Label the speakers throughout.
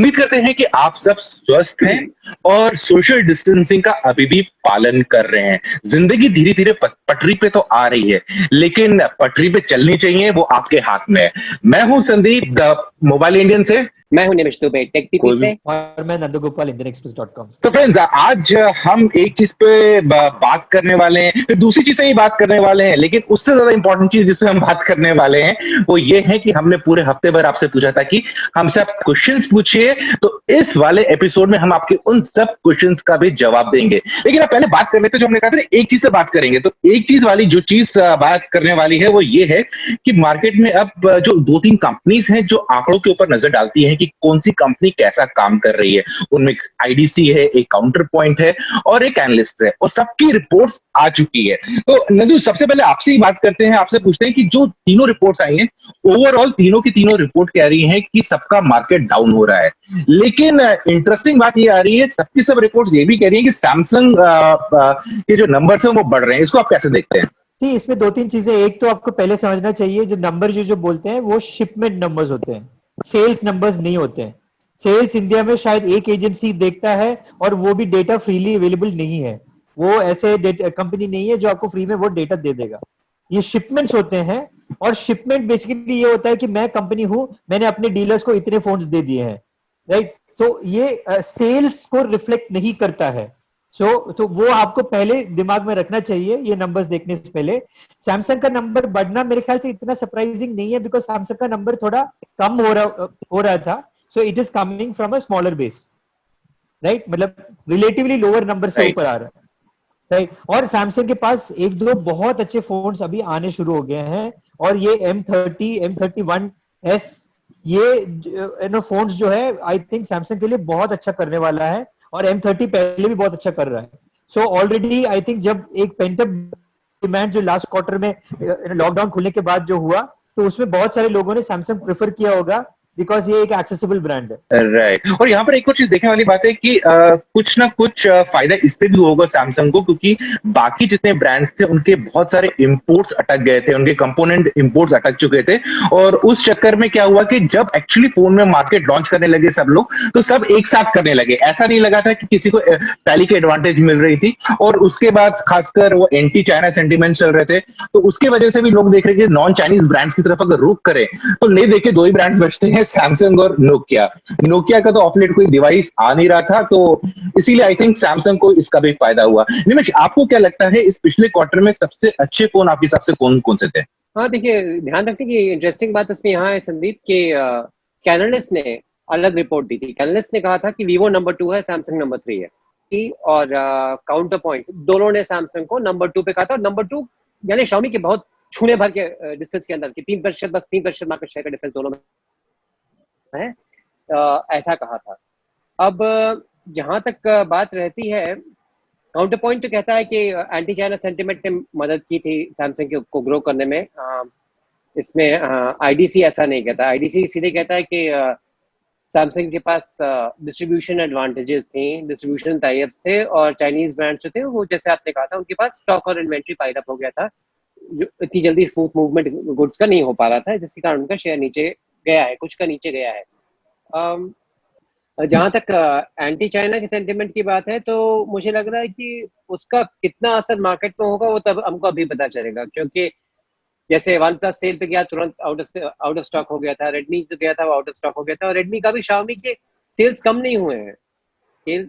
Speaker 1: उम्मीद करते हैं कि आप सब स्वस्थ हैं और सोशल डिस्टेंसिंग का अभी भी पालन कर रहे हैं। जिंदगी धीरे धीरे पटरी पे तो आ रही है, लेकिन पटरी पे चलनी चाहिए, वो आपके हाथ में है। मैं हूं संदीप द मोबाइल इंडियन से।
Speaker 2: मैं हूं निमिष दुबे टेक टीपी से।
Speaker 3: और मैं नंदगोपाल इंडियनएक्सप्रेस.com से।
Speaker 1: तो फ्रेंड्स, आज हम एक चीज पे बात करने वाले हैं, फिर दूसरी चीज से ही बात करने वाले हैं, लेकिन उससे ज्यादा इंपॉर्टेंट चीज जिसपे हम बात करने वाले हैं वो ये है कि हमने पूरे हफ्ते भर आपसे पूछा था कि हमसे आप क्वेश्चंस पूछिए, तो इस वाले एपिसोड में हम आपके उन सब क्वेश्चंस का भी जवाब देंगे। लेकिन आप पहले बात कर लेते, जो हमने कहा था एक चीज से बात करेंगे, तो एक चीज वाली जो चीज बात करने वाली है वो ये है कि मार्केट में अब जो 2-3 कंपनीज हैं जो आंकड़ों के ऊपर नजर डालती हैं कि कौन सी कंपनी कैसा काम कर रही है। उनमें आईडीसी है, एक काउंटर पॉइंट है और एक एनालिस्ट है, और सबकी रिपोर्ट्स आ चुकी है। तो नंदू, सबसे पहले आपसे ही बात करते हैं, आपसे पूछते हैं कि जो तीनों रिपोर्ट्स आई हैं, ओवरऑल तीनों की तीनों रिपोर्ट कह रही है कि सबका मार्केट डाउन हो रहा है। लेकिन इंटरेस्टिंग बात ये आ रही है, सबकी सब रिपोर्ट्स ये भी कह रही है कि सैमसंग के जो नंबर्स हैं वो बढ़ रहे हैं। इसको आप कैसे देखते हैं?
Speaker 3: जी, इसमें 2-3 चीजें। एक तो आपको पहले समझना चाहिए, जो नंबर जो बोलते हैं वो शिपमेंट नंबर्स होते हैं, सेल्स नंबर्स नहीं होते हैं। सेल्स इंडिया में शायद एक एजेंसी देखता है, और वो भी डेटा फ्रीली अवेलेबल नहीं है। वो ऐसे कंपनी नहीं है जो आपको फ्री में वो डेटा दे देगा। ये शिपमेंट्स होते हैं, और शिपमेंट बेसिकली ये होता है कि मैं कंपनी हूं, मैंने अपने डीलर्स को इतने फोन्स दे दिए हैं, राइट। तो ये सेल्स को रिफ्लेक्ट नहीं करता है। तो वो आपको पहले दिमाग में रखना चाहिए, ये नंबर्स देखने से पहले। सैमसंग का नंबर बढ़ना मेरे ख्याल से इतना सरप्राइजिंग नहीं है, बिकॉज सैमसंग का नंबर थोड़ा कम हो रहा था। So it is coming from a smaller base, right. मतलब रिलेटिवली लोअर नंबर से ऊपर आ रहा है, राइट। और सैमसंग के पास एक दो बहुत अच्छे फोन्स अभी आने शुरू हो गए हैं, और ये M30, M31s, ये फोन्स जो है, आई थिंक सैमसंग के लिए बहुत अच्छा करने वाला है। और M30 पहले भी बहुत अच्छा कर रहा है। सो ऑलरेडी आई थिंक जब एक पेंटअप डिमांड जो लास्ट क्वार्टर में लॉकडाउन खुलने के बाद जो हुआ, तो उसमें बहुत सारे लोगों ने सैमसंग प्रेफर किया होगा, बिकॉज ये एक एक्सेसिबल ब्रांड है।
Speaker 1: राइट। और यहाँ पर एक और चीज देखने वाली बात है कि कुछ ना कुछ फायदा इससे भी होगा सैमसंग को, क्योंकि बाकी जितने ब्रांड्स थे उनके बहुत सारे इंपोर्ट्स अटक गए थे, उनके कंपोनेंट इंपोर्ट्स अटक चुके थे। और उस चक्कर में क्या हुआ कि जब एक्चुअली फोन में मार्केट लॉन्च करने लगे सब लोग, तो सब एक साथ करने लगे। ऐसा नहीं लगा था कि किसी को पहले की एडवांटेज मिल रही थी। और उसके बाद खासकर वो एंटी चाइना सेंटीमेंट चल रहे थे, तो उसके वजह से भी लोग देख रहे थे नॉन चाइनीज ब्रांड्स की तरफ अगर रुख करें तो नहीं, देखे दो ही ब्रांड्स बचते हैं, सैमसंग और नोकिया। नोकिया का तो ऑफ लेट कोई डिवाइस आ नहीं रहा था, तो इसीलिए आई थिंक सैमसंग को इसका भी फायदा हुआ। निमिष, आपको क्या लगता है इस पिछले क्वार्टर में सबसे अच्छे फोन आपके हिसाब से कौन कौन से थे?
Speaker 2: हाँ, देखिए, ध्यान रखने की इंटरेस्टिंग बात इसमें यहाँ है संदीप के कैनालिस्ट ने अलग रिपोर्ट दी थी। कैनालिस्ट ने कहा था कि वीवो नंबर 2 है, सैमसंग नंबर 3 है। और काउंटर पॉइंट दोनों ने सैमसंग को नंबर 2 पे कहा था। और नंबर 2 यानी Xiaomi के बहुत छूने भर के डिस्टेंस के अंदर, कि 3%, बस 3% मार्केट शेयर का डिफरेंस दोनों में है, ऐसा कहा था। अब जहां तक बात रहती है, काउंटर पॉइंट तो कहता है कि एंटी चाइना सेंटीमेंट ने मदद की थी सैमसंग को ग्रो करने में। इसमें आईडीसी ऐसा नहीं कहता। आईडीसी सीधे कहता है कि सैमसंग के पास डिस्ट्रीब्यूशन एडवांटेजेस थी, डिस्ट्रीब्यूशन टाइप्स थे, और चाइनीज ब्रांड्स जो थे वो, जैसे आपने कहा था, उनके पास स्टॉक और इन्वेंट्री पाइल अप हो गया था, जो इतनी जल्दी स्मूथ मूवमेंट गुड्स का नहीं हो पा रहा था, जिसके कारण उनका शेयर नीचे गया है, कुछ का नीचे गया है। जहां तक एंटी चाइना के सेंटीमेंट की बात है, तो मुझे लग रहा है कि उसका कितना असर मार्केट में होगा वो तब हमको अभी पता चलेगा। क्योंकि जैसे वन प्लस सेल पे गया, तुरंत आउट ऑफ स्टॉक हो गया था। रेडमी जो गया था वो आउट ऑफ स्टॉक हो गया था। और रेडमी का भी Xiaomi के सेल्स कम नहीं हुए हैं,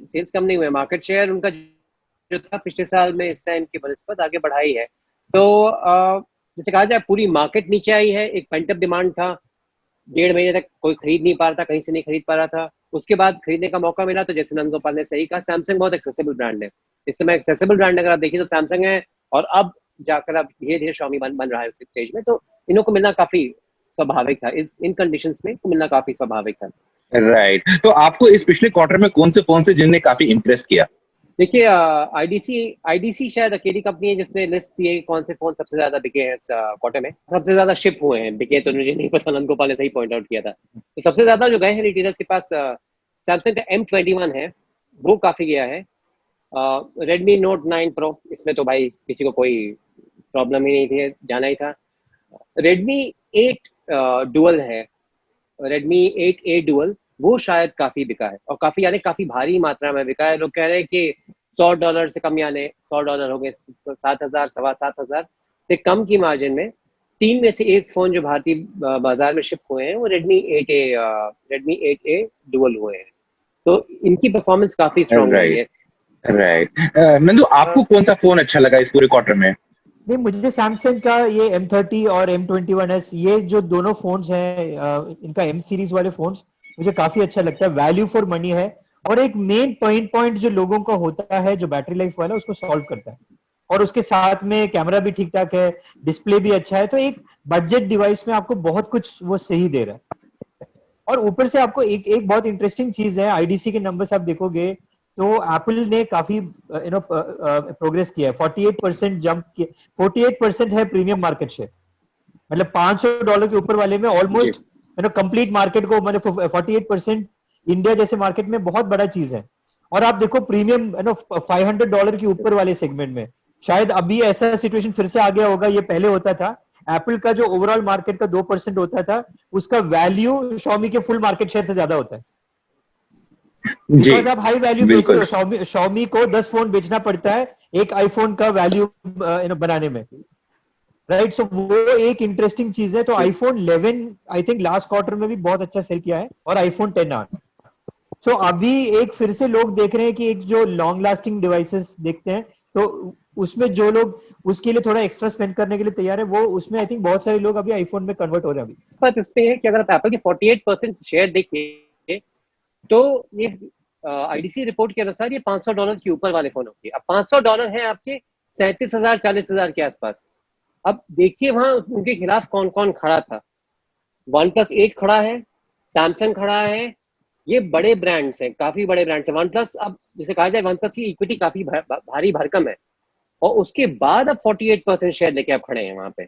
Speaker 2: सेल्स कम नहीं हुए। मार्केट शेयर उनका जो था पिछले साल में इस टाइम की बनस्पत आगे बढ़ाई है। तो जैसे कहा जाए, पूरी मार्केट नीचे आई है। एक पेंटअप डिमांड था, 1.5 महीने तक कोई खरीद नहीं पा रहा था, कहीं से नहीं खरीद पा रहा था। उसके बाद खरीदने का मौका मिला, तो जैसे नंदगोपाल ने सही कहा, सैमसंग बहुत एक्सेसिबल ब्रांड है। इस समय एक्सेसिबल ब्रांड अगर आप देखिए तो सैमसंग है, और अब जाकर अब धीरे धीरे Xiaomi बन रहा है उस स्टेज में। तो इन्हों को मिलना काफी स्वाभाविक था, इन कंडीशंस में मिलना काफी स्वाभाविक था।
Speaker 1: राइट। तो आपको इस पिछले क्वार्टर में कौन से फोन से जिनने काफी इंप्रेस किया?
Speaker 2: देखिए, आईडीसी शायद अकेली कंपनी है जिसने लिस्ट दी है कि कौन से फोन सबसे ज्यादा बिके हैं इस क्वार्टर में, सबसे ज्यादा शिप हुए हैं। बिके तो मुझे नहीं पता, नंदगोपाल ने सही पॉइंट आउट किया था। तो सबसे ज्यादा जो गए हैं रिटेलर्स के पास, सैमसंग का M21 है, वो काफी गया है। रेडमी नोट 9 प्रो, इसमें तो भाई किसी को कोई प्रॉब्लम ही नहीं थी, जाना ही था। रेडमी 8 डुअल है, रेडमी 8A डुअल, वो शायद काफी बिका है, और काफी यानी काफी भारी मात्रा में बिका है। लोग कह रहे हैं कि $100 से कम, यानी $100 हो गए 7,000 7,500 से कम की मार्जिन में 3 में से एक फोन जो भारतीय बाजार में शिप हुए हैं वो Redmi 8A डुअल हुए हैं। तो इनकी परफॉर्मेंस काफी स्ट्रांग रही है।
Speaker 1: राइट। नंदू, आपको कौन सा फोन अच्छा लगा इस पूरे क्वार्टर में?
Speaker 3: नहीं, मुझे सैमसंग का ये M30 और M21s, ये जो दोनों फोन्स हैं, इनका M सीरीज वाले फोन्स मुझे काफी अच्छा लगता है। वैल्यू फॉर मनी है, और एक मेन पॉइंट जो लोगों का होता है जो बैटरी लाइफ वाला, उसको सॉल्व करता है, और उसके साथ में कैमरा भी ठीक ठाक है, डिस्प्ले भी अच्छा है। तो एक बजट डिवाइस में आपको बहुत कुछ वो सही दे रहा है। और ऊपर से आपको एक एक बहुत इंटरेस्टिंग चीज है, आईडीसी के नंबर्स आप देखोगे तो एप्पल ने काफी प्रोग्रेस किया है। 48% जंप किया, 48% है प्रीमियम मार्केट शेयर। मतलब $500 के ऊपर वाले में ऑलमोस्ट कंप्लीट मार्केट को, मतलब 48% इंडिया जैसे मार्केट में बहुत बड़ा चीज है। और आप देखो प्रीमियम $500 के ऊपर वाले सेगमेंट में शायद अभी ऐसा सिचुएशन फिर से आ गया होगा, ये पहले होता था। एप्पल का जो ओवरऑल मार्केट का 2% होता था, उसका वैल्यू Xiaomi के फुल मार्केट शेयर से ज्यादा होता है।
Speaker 1: जी,
Speaker 3: बिकॉज आप हाई वैल्यू बेचते
Speaker 1: बिल्कुल।
Speaker 3: हो। Xiaomi को 10 फोन बेचना पड़ता है एक आईफोन का वैल्यू बनाने में, राइट। सो वो एक इंटरेस्टिंग चीज है। तो iPhone 11 I think last quarter में भी बहुत अच्छा सेल किया है, और आईफोन 10 आ। सो अभी एक फिर से लोग देख रहे हैं कि एक जो लॉन्ग लास्टिंग डिवाइसेस देखते हैं, तो उसमें जो लोग उसके लिए थोड़ा एक्स्ट्रा स्पेंड करने के लिए तैयार है, वो उसमें आई थिंक बहुत सारे लोग अभी आईफोन में कन्वर्ट हो रहे हैं अभी।
Speaker 2: बात इस पे है कि अगर आप एप्पल के 48% शेयर देखिए तो ये आईडीसी रिपोर्ट के अनुसार ये $500 के ऊपर वाले फोन होंगे। अब $500 है आपके 37,000 40,000 के आसपास। अब देखिए वहां उनके खिलाफ कौन कौन खड़ा था। OnePlus 8 खड़ा है, सैमसंग खड़ा है, ये बड़े ब्रांड्स हैं, काफी बड़े ब्रांड्स हैं। OnePlus, अब जैसे कहा जाए OnePlus की इक्विटी काफी भारी भरकम है, और उसके बाद अब 48% शेयर लेके आप खड़े हैं वहां पे।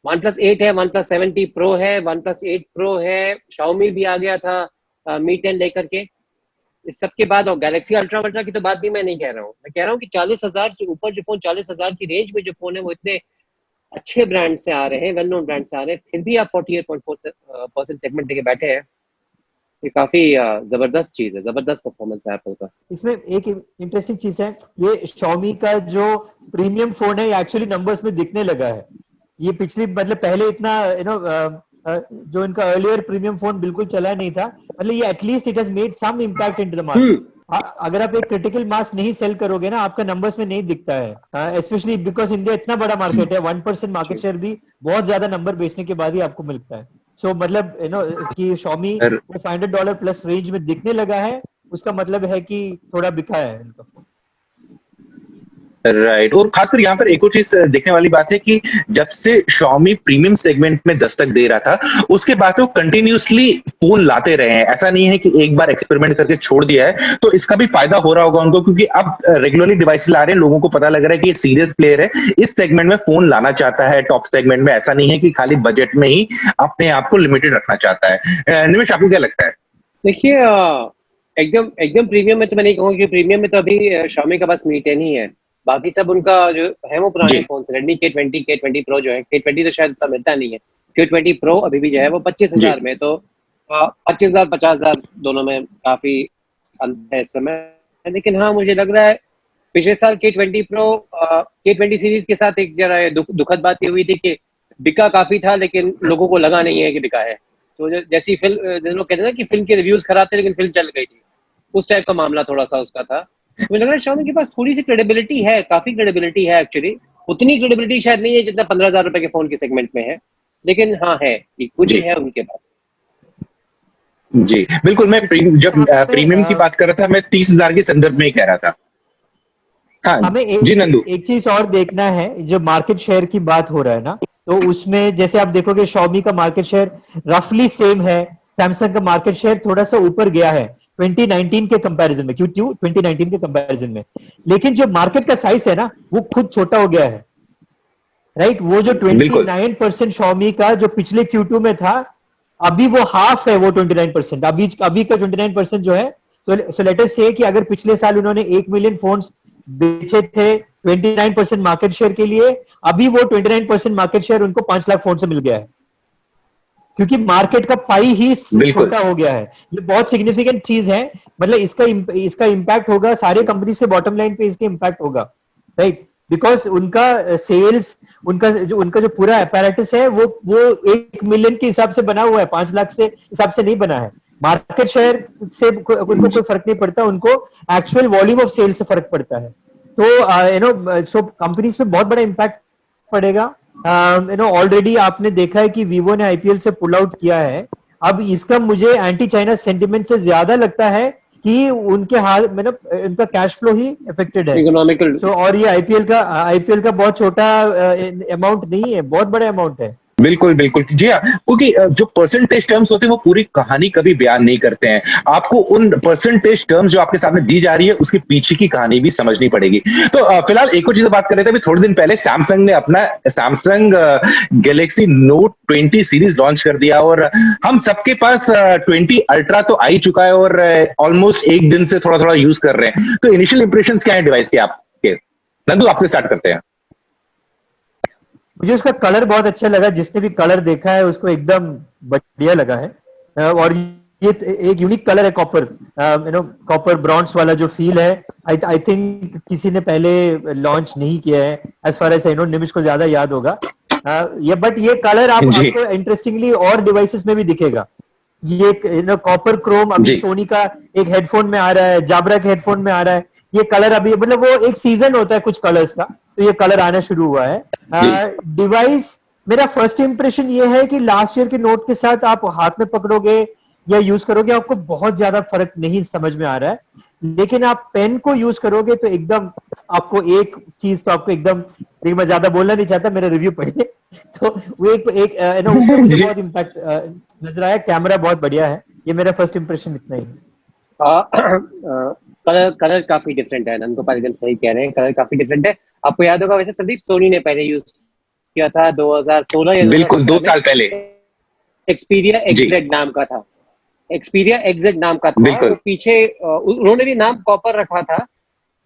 Speaker 2: OnePlus 8 है, OnePlus 7T Pro है, OnePlus 8 Pro है, Xiaomi भी आ गया था Mi 10 लेकर के। इस सब के बाद, और गैलेक्सी अल्ट्रा वल्ट्रा की तो बात भी मैं नहीं कह रहा हूँ। मैं कह रहा हूँ कि 40,000 से ऊपर जो फोन, 40,000 की रेंज में जो फोन है, वो इतने अच्छे ब्रांड से आ रहे हैं, वेल नोन ब्रांड से आ रहे हैं, फिर भी आप 48.4% सेगमेंट लेके बैठे हैं। ये काफी जबरदस्त चीज है, जबरदस्त परफॉर्मेंस है एप्पल का।
Speaker 3: इसमें एक इंटरेस्टिंग चीज है, ये Xiaomi का जो प्रीमियम फोन है, ये एक्चुअली नंबर्स में दिखने लगा है। ये पिछली, मतलब पहले इतना जो इनका अर्लियर प्रीमियम फोन बिल्कुल चला नहीं था, मतलब ये at least it has made some impact into the market. अगर आप एक क्रिटिकल मास नहीं सेल करोगे ना, आपका नंबर्स में नहीं दिखता है, स्पेशली बिकॉज इंडिया इतना बड़ा मार्केट है। 1% मार्केट शेयर भी बहुत ज्यादा नंबर बेचने के बाद ही आपको मिलता है। सो मतलब कि Xiaomi वो $500 प्लस रेंज में दिखने लगा है, उसका मतलब है कि थोड़ा बिका है इनका फोन।
Speaker 1: राइट। और खासकर यहाँ पर एक और चीज देखने वाली बात है कि जब से Xiaomi प्रीमियम सेगमेंट में दस्तक दे रहा था, उसके बाद वो कंटिन्यूअसली फोन लाते रहे हैं। ऐसा नहीं है कि एक बार एक्सपेरिमेंट करके छोड़ दिया है। तो इसका भी फायदा हो रहा होगा उनको, क्योंकि अब रेगुलरली डिवाइस ला रहे हैं, लोगों को पता लग रहा है कि ये सीरियस प्लेयर है, इस सेगमेंट में फोन लाना चाहता है, टॉप सेगमेंट में। ऐसा नहीं है कि खाली बजट में ही अपने आप को लिमिटेड रखना चाहता है। निमेश, आपको क्या लगता है?
Speaker 2: देखिए एकदम एकदम प्रीमियम में तो मैं नहीं कहूँगा कि प्रीमियम में तो अभी Xiaomi का बस Mi 10 ही है। बाकी सब उनका जो है वो पुराने phone, Redmi K20 K20 Pro जो है, K20 तो शायद इतना मिलता नहीं है, K20 Pro अभी भी जो है वो 25,000 में। तो 25,000 50,000 दोनों में काफी अंतर है इस समय। लेकिन हाँ, मुझे लग रहा है पिछले साल K20 Pro K20 सीरीज के साथ एक जरा दुखद बात ये हुई थी कि बिका काफी था, लेकिन लोगों को लगा नहीं है कि बिका है। तो जैसी फिल्म, जैसे लोग कहते हैं ना कि फिल्म के रिव्यूज खराब थे लेकिन फिल्म चल गई थी, उस टाइप का मामला थोड़ा सा उसका था। मुझे लग रहा है Xiaomi के पास थोड़ी सी क्रेडिबिलिटी है, काफी क्रेडिबिलिटी है एक्चुअली। उतनी क्रेडिबिलिटी शायद नहीं है जितना 15,000 रुपए के फोन के सेगमेंट में है, लेकिन हाँ है, कुछ है उनके पास।
Speaker 1: जी बिल्कुल। मैं जब प्रीमियम की बात कर रहा था, मैं 30,000 के संदर्भ में ही कह रहा था। हाँ
Speaker 3: हमें
Speaker 1: जी नंदू।
Speaker 3: एक चीज और देखना है, जो मार्केट शेयर की बात हो रहा है ना, तो उसमें जैसे आप देखोगे Xiaomi का मार्केट शेयर रफली सेम है, सैमसंग का मार्केट शेयर थोड़ा सा ऊपर गया है 2019 के कंपैरिजन में, Q2 2019 के कंपैरिजन में। लेकिन जो मार्केट का साइज है ना, वो खुद छोटा हो गया है, राइट। वो जो 29% Xiaomi का जो पिछले Q2 में था, अभी वो हाफ है वो 29%। अभी का 29% जो है, तो लेट अस से कि अगर पिछले साल उन्होंने 1 मिलियन फोन्स बेचे थे 29% मार्केट शेयर के लिए, अभी वो 29% मार्केट शेयर उनको 5 लाख फोन से मिल गया है। क्योंकि मार्केट का पाई ही
Speaker 1: बिल्कुल।
Speaker 3: छोटा हो गया है। ये बहुत सिग्निफिकेंट चीज है, मतलब इसका इम्पैक्ट होगा सारे कंपनीज के बॉटम लाइन पे, इसके इम्पैक्ट होगा, राइट? बिकॉज उनका सेल्स, उनका जो पूरा अपैरेटस है वो 1 मिलियन के हिसाब से बना हुआ है, 5 लाख से हिसाब से नहीं बना है। मार्केट शेयर से उनको कोई फर्क नहीं पड़ता, उनको एक्चुअल वॉल्यूम ऑफ सेल से फर्क पड़ता है। तो सो कंपनीज पे बहुत बड़ा इम्पैक्ट पड़ेगा। ऑलरेडी आपने देखा है कि वीवो ने आईपीएल से पुल आउट किया है। अब इसका मुझे एंटी चाइना सेंटिमेंट से ज्यादा लगता है कि उनके हाल, मतलब उनका कैश फ्लो ही अफेक्टेड है।
Speaker 2: इकोनॉमिकल।
Speaker 3: और ये आईपीएल का बहुत छोटा अमाउंट नहीं है, बहुत बड़ा अमाउंट है।
Speaker 1: बिल्कुल, बिल्कुल। जी हाँ, क्योंकि जो परसेंटेज टर्म्स होते हैं वो पूरी कहानी कभी बयान नहीं करते हैं। आपको उन परसेंटेज टर्म्स जो आपके सामने दी जा रही है उसके पीछे की कहानी भी समझनी पड़ेगी। तो फिलहाल एक और चीज़ बात कर रहे थे, अभी थोड़े दिन पहले सैमसंग ने अपना Samsung Galaxy note 20 series launch कर दिया और हम सबके पास 20 अल्ट्रा तो आ ही चुका है और ऑलमोस्ट एक दिन से थोड़ा-थोड़ा यूज़ कर रहे हैं। तो इनिशियल इंप्रेशंस क्या है डिवाइस के आपके? नंदू आपसे स्टार्ट करते हैं।
Speaker 3: मुझे उसका कलर बहुत अच्छा लगा, जिसने भी कलर देखा है उसको एकदम बढ़िया लगा है। और ये एक यूनिक कलर है, कॉपर, कॉपर ब्रॉन्ज वाला जो फील है, आई थिंक किसी ने पहले लॉन्च नहीं किया है, एज फार एज निमिष को ज्यादा याद होगा। बट ये कलर आपको इंटरेस्टिंगली और डिवाइसेस में भी दिखेगा। ये कॉपर क्रोम अभी सोनी का एक हेडफोन में आ रहा है, जाबरा के हेडफोन में आ रहा है। ये कलर अभी, मतलब वो एक सीजन होता है कुछ कलर्स का, तो ये कलर आना शुरू हुआ है। डिवाइस, मेरा फर्स्ट इंप्रेशन ये है कि लास्ट ईयर के नोट के साथ आप हाथ में पकड़ोगे या यूज करोगे, आपको बहुत ज्यादा फर्क नहीं समझ में आ रहा है। लेकिन आप पेन को यूज करोगे तो एकदम आपको एक चीज तो आपको एकदम, लेकिन मैं ज्यादा बोलना नहीं चाहता, मेरा रिव्यू पढ़िए। तो वो उसमें मुझे बहुत इम्पैक्ट नजर आया। कैमरा बहुत बढ़िया है। ये मेरा फर्स्ट इंप्रेशन इतना ही है।
Speaker 2: कलर काफी डिफरेंट है, नंदगोपाल एकदम सही कह रहे हैं, कलर काफी डिफरेंट है। आपको याद होगा वैसे संदीप, सोनी ने पहले यूज किया था 2016 या
Speaker 1: बिल्कुल 2 साल पहले
Speaker 2: एक्सपीरिया एक्जेड नाम का था। एक्सपीरिया एक्जेड नाम का था। वो पीछे उन्होंने भी नाम कॉपर रखा था,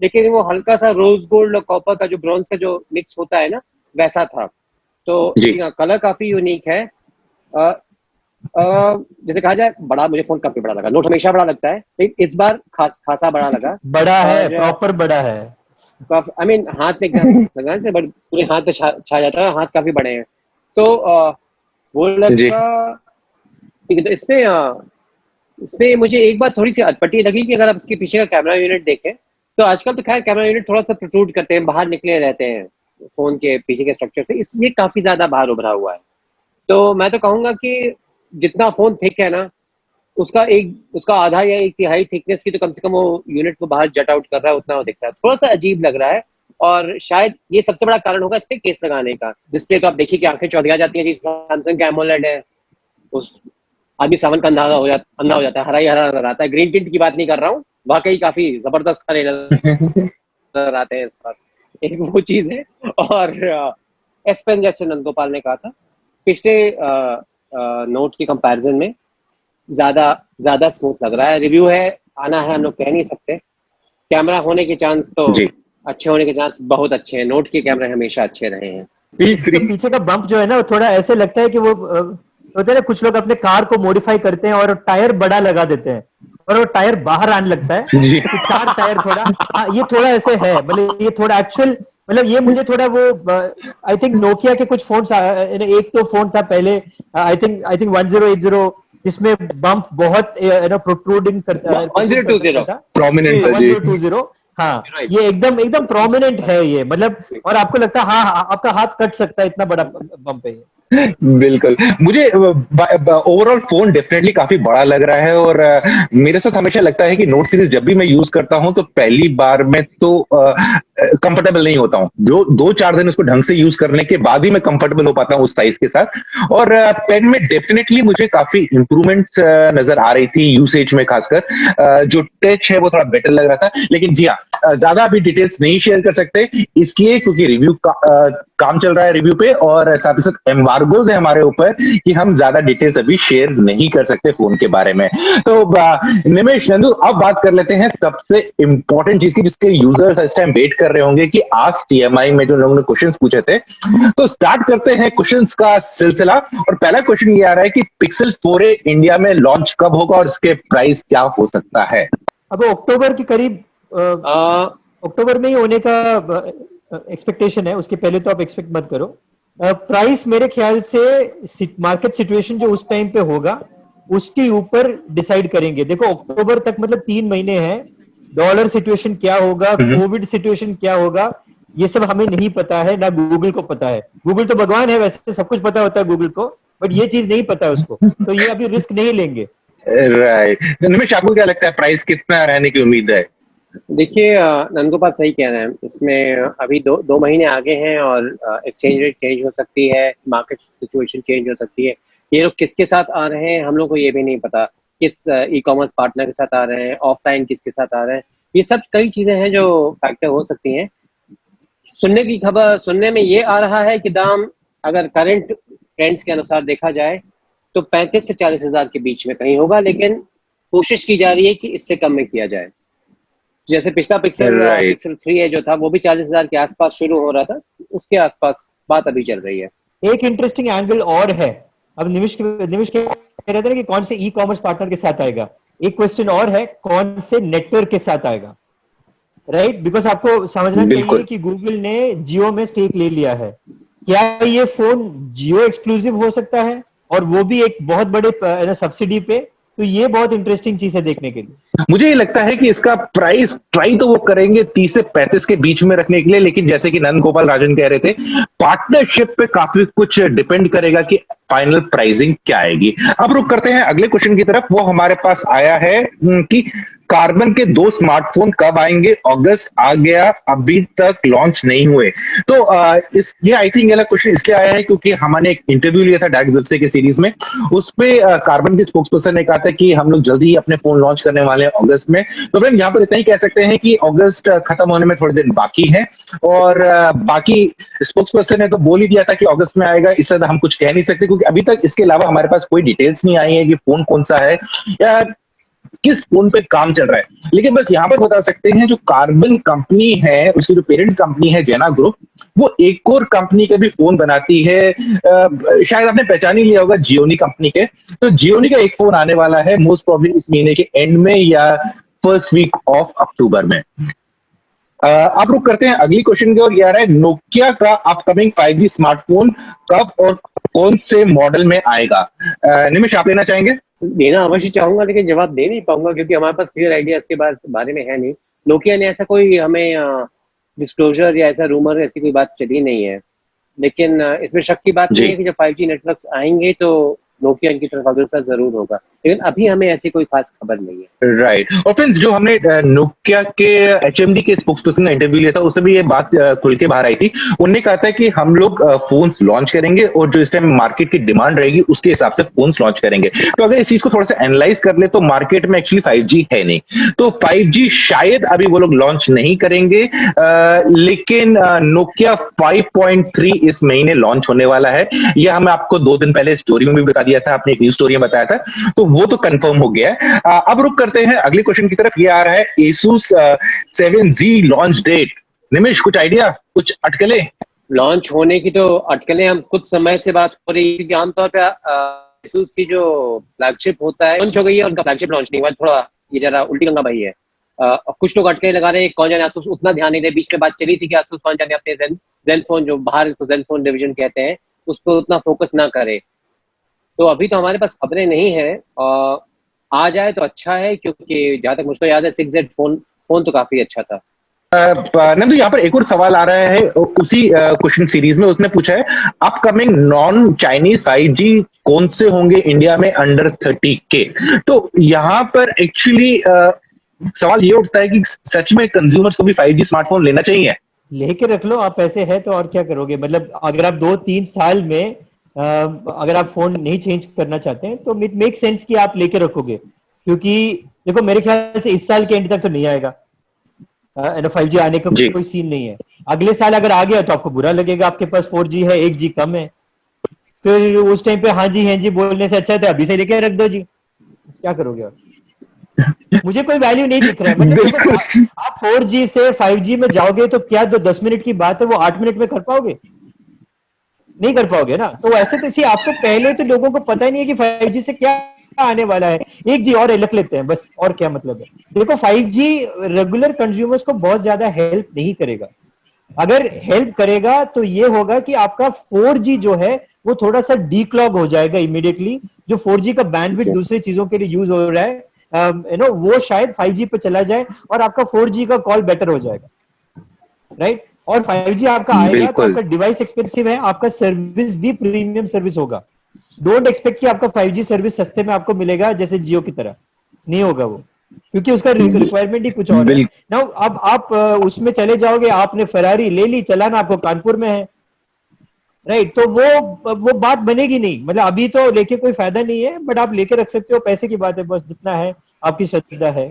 Speaker 2: लेकिन वो हल्का सा रोज गोल्ड और कॉपर का जो ब्रॉन्ज का जो मिक्स होता है ना, वैसा था। तो कलर काफी यूनिक है। जैसे कहा जाए, बड़ा, मुझे फोन काफी बड़ा लगा। नोट हमेशा बड़ा लगता है, लेकिन इस बार खासा बड़ा लगा।
Speaker 3: बड़ा है, प्रॉपर बड़ा है।
Speaker 2: आई मीन हाथ में से बट पूरे हाथ पे छा जाता है, हाथ काफी बड़े हैं। तो वो लगा। ठीक है, तो इसमें मुझे एक बात थोड़ी सी अटपटी लगी कि अगर आप इसके पीछे का कैमरा यूनिट देखें, तो आजकल तो खैर कैमरा यूनिट थोड़ा सा प्रोट्रूड करते हैं, बाहर निकले रहते हैं फोन के पीछे के स्ट्रक्चर से, इसलिए काफी ज्यादा बाहर उभरा हुआ है। तो मैं तो कहूंगा कि जितना फोन थिक है ना, उसका आधा या एक तिहाई थिकनेस की तो कम से कम वो यूनिट को बाहर जट आउट कर रहा है, उतना वो दिख रहा है। थोड़ा सा अजीब लग रहा है, और शायद ये सबसे बड़ा कारण होगा इस पे केस लगाने का। डिस्प्ले तो आप देखिए कि आंखें चौधिया जाती हैं जी, सैमसंग का एमोलेड है, उस आदमी सावन का अंधा हो जाता है, हरा ही हरा नजर आता है। ग्रीन टिंट की बात नहीं कर रहा हूँ, वाकई काफी जबरदस्त नजर आते हैं इस पर। एक वो चीज है। और एस पेन, जैसे नंदगोपाल ने कहा था, पिछले नोट के कंपैरिजन में ज्यादा स्मूथ लग रहा है। रिव्यू है, आना है, हम लोग कह नहीं सकते। कैमरा होने के चांस तो अच्छे होने के चांस बहुत अच्छे हैं, नोट के कैमरे हमेशा अच्छे रहे हैं।
Speaker 3: तो पीछे का बम्प जो है ना, थोड़ा ऐसे लगता है कि वो होता है ना, कुछ लोग अपने कार को मॉडिफाई करते हैं और टायर बड़ा लगा देते हैं और वो टायर बाहर आने लगता है, तो 4 टायर थोड़ा, ये थोड़ा ऐसे है, मतलब ये थोड़ा एक्चुअल, मतलब ये मुझे थोड़ा वो, आई थिंक नोकिया के कुछ फोन, एक तो फोन था पहले, आई थिंक 1080, जिसमें बम्प बहुत प्रोट्रूडिंग करता था, 1020, हाँ, ये एकदम प्रोमिनेंट है ये, मतलब, और आपको लगता है हाँ आपका हाथ कट सकता है, इतना बड़ा बम्प है ये।
Speaker 1: बिल्कुल, मुझे ओवरऑल फोन डेफिनेटली काफी बड़ा लग रहा है और मेरे साथ हमेशा लगता है कि नोट सीरीज जब भी मैं यूज करता हूं तो पहली बार में तो कंफर्टेबल नहीं होता हूं, जो 2-4 दिन उसको ढंग से यूज करने के बाद ही मैं कंफर्टेबल हो पाता हूं उस साइज के साथ। और पेन में डेफिनेटली मुझे काफी इंप्रूवमेंट्स नजर आ रही थी यूसेज में, खासकर जो टच है वो थोड़ा बेटर लग रहा था। लेकिन जी हाँ, ज्यादा अभी डिटेल्स नहीं शेयर कर सकते, इसलिए क्योंकि काम चल रहा है रिव्यू पे, और साथ ही साथ एम्बार्गोज है हमारे ऊपर कि हम ज्यादा डिटेल्स अभी शेयर नहीं कर सकते फोन के बारे में। तो निमेश, नंदू, अब बात कर लेते हैं सबसे इंपॉर्टेंट चीज की, जिसके यूजर्स इस टाइम वेट कर रहे होंगे कि आज टीएमआई में जो लोगों ने क्वेश्चंस पूछे थे। तो स्टार्ट करते हैं क्वेश्चंस का सिलसिला, और पहला क्वेश्चन ये आ रहा है कि पिक्सल 4a इंडिया में लॉन्च कब होगा और इसके प्राइस क्या हो सकता है?
Speaker 3: अब अक्टूबर के करीब, अक्टूबर में ही होने का एक्सपेक्टेशन है, उसके पहले तो आप एक्सपेक्ट मत करो। प्राइस मेरे ख्याल से मार्केट सिचुएशन जो उस टाइम पे होगा उसके ऊपर डिसाइड करेंगे। देखो अक्टूबर तक मतलब 3 महीने हैं, डॉलर सिचुएशन क्या होगा, कोविड सिचुएशन क्या होगा, ये सब हमें नहीं पता है, ना गूगल को पता है। गूगल तो भगवान है, वैसे सब कुछ पता होता है गूगल को, बट ये चीज नहीं पता है उसको, तो ये अभी रिस्क नहीं लेंगे।
Speaker 1: राइट। निमेश, आपको क्या लगता है प्राइस कितना रहने की उम्मीद है?
Speaker 2: देखिए, नंदगोपाल सही कह रहे हैं। इसमें अभी दो महीने आगे हैं और एक्सचेंज रेट चेंज हो सकती है, मार्केट सिचुएशन चेंज हो सकती है। ये लोग किसके साथ आ रहे हैं हम लोग को ये भी नहीं पता, किस ई कॉमर्स पार्टनर के साथ आ रहे हैं, ऑफलाइन किसके साथ आ रहे हैं। ये सब कई चीजें हैं जो फैक्टर हो सकती हैं। सुनने में ये आ रहा है कि दाम अगर करंट ट्रेंड्स के अनुसार देखा जाए तो 35 से 40 हजार के बीच में कहीं होगा, लेकिन कोशिश की जा रही है कि इससे कम में किया जाए। जैसे पिछला पिक्सल 3 जो था वो भी 40 हजार के आसपास शुरू हो रहा था, उसके आसपास बात अभी चल रही है।
Speaker 3: एक इंटरेस्टिंग एंगल और है, अब निमिष कह रहे थे ना कि कौन से ई कॉमर्स पार्टनर के साथ आएगा, एक क्वेश्चन और है कौन से नेटवर्क के साथ आएगा, राइट? बिकॉज आपको समझना चाहिए कि गूगल ने जियो में स्टेक ले लिया है। क्या ये फोन जियो एक्सक्लूसिव हो सकता है, और वो भी एक बहुत बड़े सब्सिडी पे? तो ये बहुत इंटरेस्टिंग चीज है देखने के लिए।
Speaker 1: मुझे ये लगता है कि इसका प्राइस ट्राई तो वो करेंगे 30 से 35 के बीच में रखने के लिए, लेकिन जैसे कि नंद गोपाल राजन कह रहे थे, पार्टनरशिप पे काफी कुछ डिपेंड करेगा कि फाइनल प्राइसिंग क्या आएगी। अब रुक करते हैं अगले क्वेश्चन की तरफ। वो हमारे पास आया है कि कार्बन के 2 स्मार्टफोन कब आएंगे? अगस्त आ गया, अभी तक लॉन्च नहीं हुए। तो ये आई थिंक ये क्वेश्चन इसलिए आया है क्योंकि हमने एक इंटरव्यू लिया था डायरेक्ट वेबसे के सीरीज में, उस पे कार्बन के स्पोक्स पर्सन ने कहा था कि हम लोग जल्दी ही अपने फोन लॉन्च करने वाले हैं अगस्त में। तो फ्रेंड, यहाँ पर इतना ही कह सकते हैं कि अगस्त खत्म होने में थोड़े दिन बाकी है, और बाकी स्पोक्स पर्सन ने तो बोल ही दिया था कि अगस्त में आएगा, इससे हम कुछ कह नहीं सकते क्योंकि अभी तक इसके अलावा हमारे पास कोई डिटेल्स नहीं आई है कि फोन कौन सा है या किस फोन पे काम चल रहा है। लेकिन बस यहां पर बता सकते हैं जो कार्बन कंपनी है, उसकी जो पेरेंट कंपनी है जेना ग्रुप, वो एक और कंपनी के भी फोन बनाती है। शायद आपने पहचान ही लिया होगा, जियोनी कंपनी के। तो जियोनी का एक फोन आने वाला है मोस्ट प्रोबेबली इस महीने के एंड में या फर्स्ट वीक ऑफ अक्टूबर में। आप रुक करते हैं अगली क्वेश्चन की ओर। ये आ रहा है नोकिया का अपकमिंग 5G स्मार्टफोन कब और कौन से मॉडल में आएगा? निमिष, आप लेना चाहेंगे?
Speaker 2: देना अवश्य चाहूंगा, लेकिन जवाब दे नहीं पाऊंगा क्योंकि हमारे पास क्लियर आइडिया इसके बारे में है नहीं। नोकिया ने ऐसा कोई हमें डिस्क्लोजर या ऐसा रूमर, ऐसी कोई बात चली नहीं है। लेकिन इसमें शक की बात नहीं है कि जब 5G नेटवर्क्स आएंगे तो नोकिया इनकी तरफ अग्रसर जरूर होगा, लेकिन अभी हमें ऐसी कोई खास खबर नहीं है।
Speaker 1: राइट। और फ्रेंड्स, जो हमने नोकिया के एचएमडी के स्पोक्स पर्सन का इंटरव्यू लिया था, उसमें भी ये बात खुल के बाहर आई थी। उन्होंने कहा था कि हम लोग फोन्स लॉन्च करेंगे और जो इस टाइम मार्केट की डिमांड रहेगी उसके हिसाब से फोन्स लॉन्च करेंगे। तो अगर इस चीज को थोड़ा सा एनालाइज कर ले तो मार्केट में एक्चुअली 5G है नहीं, तो 5G शायद अभी वो लोग लॉन्च नहीं करेंगे। लेकिन नोकिया 5.3 इस महीने लॉन्च होने वाला है। यह हमें आपको 2 दिन पहले स्टोरी में भी बता दिया था, आपने एक न्यूज स्टोरी में बताया था, तो वो तो कंफर्म हो गया है। अब रुक करते हैं अगले क्वेश्चन की तरफ। ये आ रहा है Asus 7Z लॉन्च डेट। निमिष, कुछ आइडिया, कुछ अटकलें?
Speaker 2: लॉन्च होने की तो अटकलें हम कुछ समय से बात हो रही है, क्योंकि आमतौर पे Asus की जो फ्लैगशिप होता है लॉन्च हो गई है, उनका फ्लैगशिप लॉन्च नहीं हुआ। थोड़ा ये जरा उल्टी गंगा भाई है। कुछ लोग अटकलें लगा रहे हैं, कौन जाने Asus उतना ध्यान नहीं दे। बीच में बात चली थी कि Asus कौन जाने अपने Zenfone, जो बाहर Zenfone डिवीजन कहते हैं, उस पर उतना फोकस ना करे। तो अभी तो हमारे पास खबरें नहीं है, और आ जाए तो अच्छा है, क्योंकि जहां तक मुझको याद है 6Z फोन तो काफी अच्छा था।
Speaker 1: नंदू, यहाँ पर एक और सवाल आ रहा है उसी क्वेश्चन सीरीज में। उसने पूछा है अपकमिंग नॉन चाइनीज 5G कौन से होंगे इंडिया में अंडर 30K। तो यहाँ पर एक्चुअली सवाल ये उठता है कि सच में कंज्यूमर्स को भी 5G स्मार्टफोन लेना चाहिए?
Speaker 3: लेके रख लो, आप पैसे है तो और क्या करोगे। मतलब अगर आप 2-3 साल में अगर आप फोन नहीं चेंज करना चाहते हैं तो इट मेक सेंस कि आप लेके रखोगे, क्योंकि देखो मेरे ख्याल से इस साल के एंड तक तो नहीं आएगा। 5G आने का
Speaker 1: जी।
Speaker 3: कोई सीन नहीं है। अगले साल अगर आ गया तो आपको बुरा लगेगा, आपके पास 4G है, 1G कम है, फिर उस टाइम पे हाँ जी बोलने से अच्छा है तो अभी से लेके रख दो जी, क्या करोगे आप? मुझे कोई वैल्यू नहीं दिख रहा है, मतलब देखो
Speaker 1: बिल्कुल।
Speaker 3: आप 4G से 5G में जाओगे तो क्या जो 10 मिनट की बात है वो 8 मिनट में कर पाओगे? नहीं कर पाओगे ना। तो ऐसे तो इसी आपको पहले तो लोगों को पता ही नहीं है कि 5G से क्या आने वाला है, 1G और रख लेते हैं बस, और क्या मतलब है? देखो 5G रेगुलर कंज्यूमर्स को बहुत ज्यादा हेल्प नहीं करेगा। अगर हेल्प करेगा तो ये होगा कि आपका 4G जो है वो थोड़ा सा डीक्लॉग हो जाएगा इमीडिएटली। जो 4G का बैंडविड्थ दूसरी चीजों के लिए यूज हो रहा है वो शायद 5G पे चला जाए और आपका 4G का कॉल बेटर हो जाएगा, राइट? और 5G आपका आएगा तो
Speaker 1: बिल्कुल।
Speaker 3: आपका डिवाइस एक्सपेंसिव है, आपका सर्विस भी प्रीमियम सर्विस होगा। डोंट एक्सपेक्ट कि आपका 5G सर्विस सस्ते में आपको मिलेगा जैसे जियो की तरह, नहीं होगा वो, क्योंकि उसका रिक्वायरमेंट ही कुछ और है
Speaker 1: बिल
Speaker 3: ना। अब आप उसमें चले जाओगे, आपने फरारी ले ली, चलाना आपको कानपुर में है, राइट? तो वो बात बनेगी नहीं, मतलब अभी तो लेके कोई फायदा नहीं है, बट आप लेके रख सकते हो, पैसे की बात है बस, जितना है आपकी श्रद्धा है।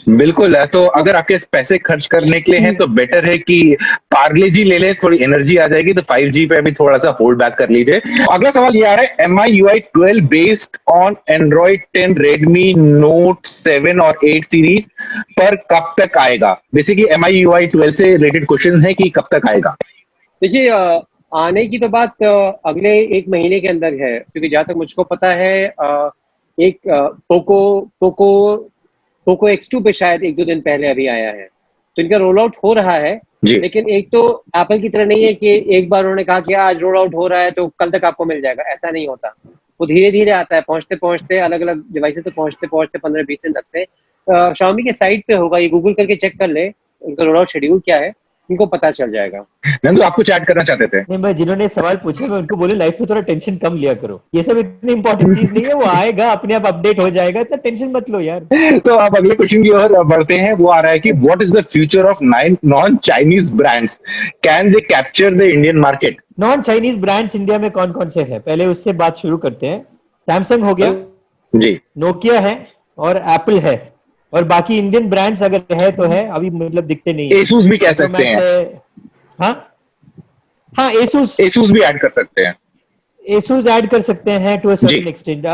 Speaker 1: बिल्कुल है। तो अगर आपके पैसे खर्च करने के लिए हैं तो बेटर है कि पार्ले जी ले ले, थोड़ी एनर्जी आ जाएगी। तो 5G पे अभी थोड़ा सा होल्ड बैक कर लीजिए। अगला सवाल ये आ रहा है, MI UI 12 based on Android 10 Redmi note 7 और 8 सीरीज पर कब तक आएगा? बेसिकली MI UI 12 से रिलेटेड क्वेश्चन है कि कब तक आएगा।
Speaker 2: देखिए आने की तो बात अगले 1 महीने के अंदर है, क्योंकि जहां तक मुझको पता है एक पोको पोको पोको X2 पे शायद 1-2 दिन पहले अभी आया है, तो इनका रोल आउट हो रहा है।
Speaker 1: जी।
Speaker 2: लेकिन एक तो एप्पल की तरह नहीं है कि एक बार उन्होंने कहा कि आज रोल आउट हो रहा है तो कल तक आपको मिल जाएगा, ऐसा नहीं होता। वो धीरे धीरे आता है, पहुंचते पहुंचते अलग अलग डिवाइसेस तक पहुंचते पहुंचते 15-20 दिन लगते हैं। Xiaomi के साइट पे होगा, ये गूगल करके चेक कर ले उनका रोल आउट शेड्यूल क्या है, उनको पता चल जाएगा।
Speaker 1: नंदू, आप कुछ ऐड करना चाहते थे?
Speaker 3: नहीं, मैं जिन्होंने सवाल पूछे मैं उनको बोले लाइफ में थोड़ा टेंशन कम लिया करो, ये सब इतनी इंपॉर्टेंट चीज नहीं है, वो आएगा अपने आप अपडेट हो जाएगा, इतना टेंशन मत लो यार।
Speaker 1: तो अब अगले क्वेश्चन की ओर बढ़ते हैं। वो आ रहा है कि what is the future of non Chinese brands, can they capture the Indian market?
Speaker 3: Non Chinese brands India में कौन कौन से हैं, पहले उससे बात शुरू करते हैं। सैमसंग हो गया,
Speaker 1: जी।
Speaker 3: नोकिया है और एप्पल है, और बाकी इंडियन ब्रांड्स अगर है तो है, अभी मतलब दिखते नहीं है।
Speaker 1: एसूस भी कह सकते
Speaker 3: माइक्रोमैक्स
Speaker 1: हैं।
Speaker 3: है, हाँ हाँ, एसूस
Speaker 1: एसूस भी ऐड कर सकते हैं।
Speaker 3: एसूस ऐड कर सकते हैं टू अ
Speaker 1: जी।
Speaker 3: Certain extent.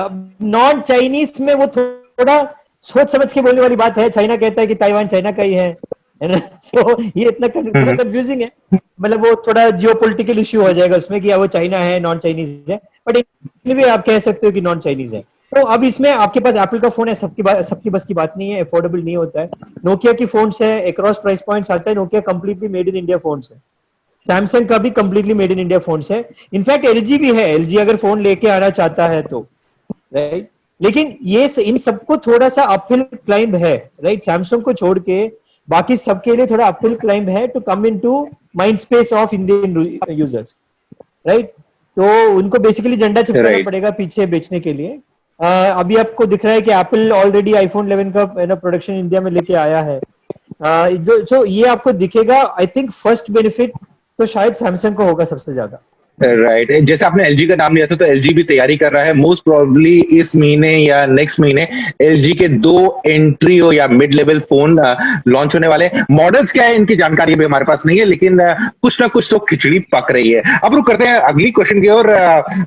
Speaker 3: नॉन चाइनीज में वो थोड़ा सोच समझ के बोलने वाली बात है। चाइना कहता है कि ताइवान चाइना का ही है ना? सो ये इतना थोड़ा कंफ्यूजिंग है, मतलब वो थोड़ा जियो पोलिटिकल इश्यू हो जाएगा उसमें कि वो चाइना है नॉन चाइनीज है, बट एनीवे आप कह सकते हो कि नॉन चाइनीज है। तो अब इसमें आपके पास एप्पल का फोन है, सबकी बस की बात नहीं है, अफोर्डेबल नहीं होता है। नोकिया की फोन है, अक्रॉस प्राइस पॉइंट्स आता है, Nokia completely made in India phone है। सैमसंग का भी completely made in India phone है। इनफैक्ट एलजी भी है, एलजी अगर फोन लेके आना चाहता है तो, राइट? लेकिन ये इन सबको थोड़ा सा अपहिल क्लाइंब है, राइट? सैमसंग को छोड़ के बाकी सबके लिए थोड़ा अपहिल क्लाइंब है to come into mind space of Indian users, right? तो उनको बेसिकली झंडा चिपकाना
Speaker 1: राइट।
Speaker 3: पड़ेगा पीछे बेचने के लिए। अभी आपको दिख रहा है कि एप्पल ऑलरेडी आईफोन 11 का प्रोडक्शन इंडिया में लेके आया है। जो ये आपको दिखेगा, आई थिंक फर्स्ट बेनिफिट तो शायद सैमसंग को होगा सबसे ज्यादा।
Speaker 1: राइट। जैसे आपने एलजी का नाम लिया था, तो एलजी भी तैयारी कर रहा है। मोस्ट प्रोबेबली इस महीने या नेक्स्ट महीने एलजी के 2 एंट्री हो या मिड लेवल फोन लॉन्च होने वाले हैं। मॉडल्स क्या है इनकी जानकारी भी हमारे पास नहीं है, लेकिन कुछ ना कुछ तो खिचड़ी पक रही है। अब रुक करते हैं अगली क्वेश्चन की ओर।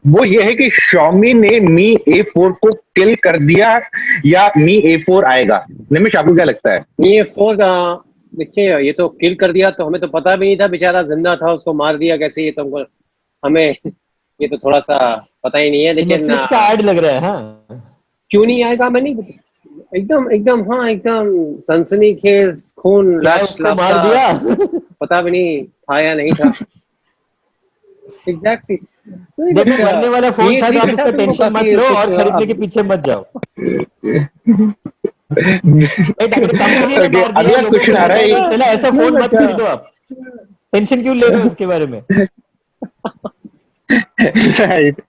Speaker 1: वो ये है कि Xiaomi ने Mi A4 को किल कर दिया या Mi A4 आएगा? निमिष, आपको क्या लगता है?
Speaker 2: ये फोन देखिए, ये तो किल कर दिया तो हमें तो पता भी नहीं था, बेचारा जिंदा था, उसको मार दिया कैसे, ये तो हमको हमें ये तो थोड़ा सा पता ही नहीं है। लेकिन
Speaker 3: नेटफ्लिक्स का ऐड लग रहा है, हाँ।
Speaker 2: क्यों नहीं आएगा, मैं नहीं एकदम एकदम हाँ एकदम सनसनीखेज, खून
Speaker 3: क्या
Speaker 2: लाश
Speaker 3: उसको मार
Speaker 2: लापता,
Speaker 3: दिया?
Speaker 2: पता भी नहीं था या नहीं था। एग्जैक्टली।
Speaker 3: देखो मरने वाला फोन था तो आप इसका टेंशन मत लो और खरीदने के
Speaker 2: अब
Speaker 3: पीछे मत जाओ। अगर कंपनी ने
Speaker 1: Okay,
Speaker 3: मार दिया,
Speaker 1: अगला
Speaker 3: लोगों
Speaker 1: क्वेश्चन
Speaker 3: को
Speaker 1: आ रहा
Speaker 3: पता
Speaker 1: है।
Speaker 3: नहीं चला, ऐसा
Speaker 2: नहीं
Speaker 3: फोन मत
Speaker 2: बचा।
Speaker 3: खरीदो आप। टेंशन क्यों ले रहे हो उसके बारे में?
Speaker 1: राइट।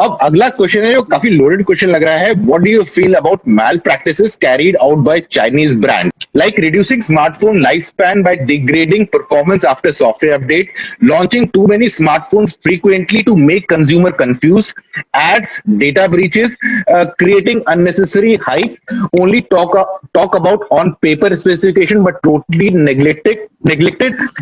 Speaker 1: अब अगला क्वेश्चन है जो काफी लोडेड क्वेश्चन लग रहा है. What do you feel about malpractices carried out by Chinese brand like reducing smartphone life span by degrading performance after software update, launching too many smartphones frequently to make consumer confused, ads, data breaches, creating unnecessary hype, only talk about on paper specification but totally neglected